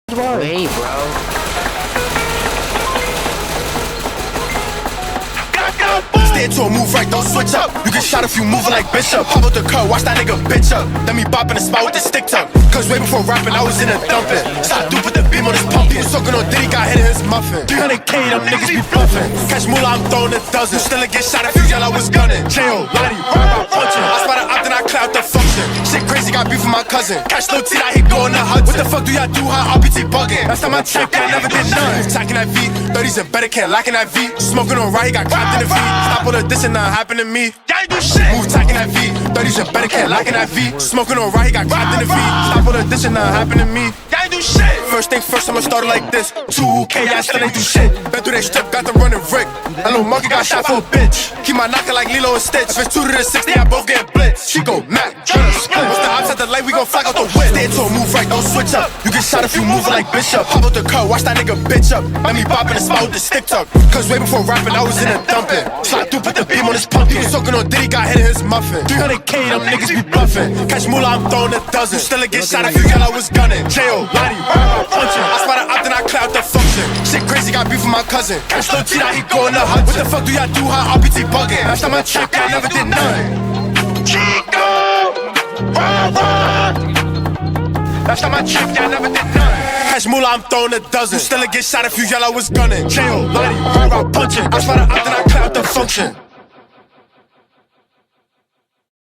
Wait, bro. Stay to a move right, don't switch up. You get shot if you moving like Bishop. Hop out the cut, watch that nigga bitch up. Let me bop in the spot with the stick tuck. Cause way before rapping, I was in a dumping. Stop do put the beam on his pumpkin. Soaking on Diddy, got hit in his muffin. 300K, them niggas be bluffing. Catch moolah, I'm throwing a dozen. Still get shot if you yell, I was gunning. J.O., Lottie, rah, punching. I spot it up, then I clear out the function. Shit crazy, got beef with my cousin. Catch low T, I hit going to Hudson. What the fuck do y'all do, how RPT bugging? Last time I checked, I never did none. Tacking that V, 30s and better, can't lack in that V. Smoking on right, he got clapped in the V. Stop all the this and nothing happen to me. Y'all ain't do shit. Move tacking that V, 30s and better, can't lack in that V. Smoking on right, he got clapped in the V. Stop all the this and nothing happen to me. Y'all ain't do shit. First thing first, I'ma start it like this. 2K, I still ain't do shit. Been through that strip, got them running Rick. That little monkey got shot for a bitch. Keep my knocker like Lilo and Stitch. If it's 2 to the 60, I both get blitzed. She go Mac, What's the ops at the light? We gon' flag out the whip. Stay to a move right, don't switch up. You get shot if you moving like Bishop. Hop out the cut, watch that nigga bitch up. Let me bop in the spot with the stick tuck. Cause way before rapping, I was in a dumping. Slide through, put the beam on his pumpkin. Soaking on Diddy, got hit in his muffin. 300K, them niggas be bluffing. Catch moolah, I'm throwing a dozen. Still get shot if you yell, I was gunning. J.O., Lottie, rah, punching. I spot it up, then I clear out the function. Shit crazy, got beef with my cousin. Catch low T, he going to Hudson. What the fuck do y'all do, how RPT bugging? Last time I checked, I never did none. Chico, rah, rah. Last time I checked, I never did none. Catch moolah, I'm throwing a dozen. Still get shot if you yell, I was gunning. J.O., Lottie, rah, punching. I spot it up, then I clear out the function.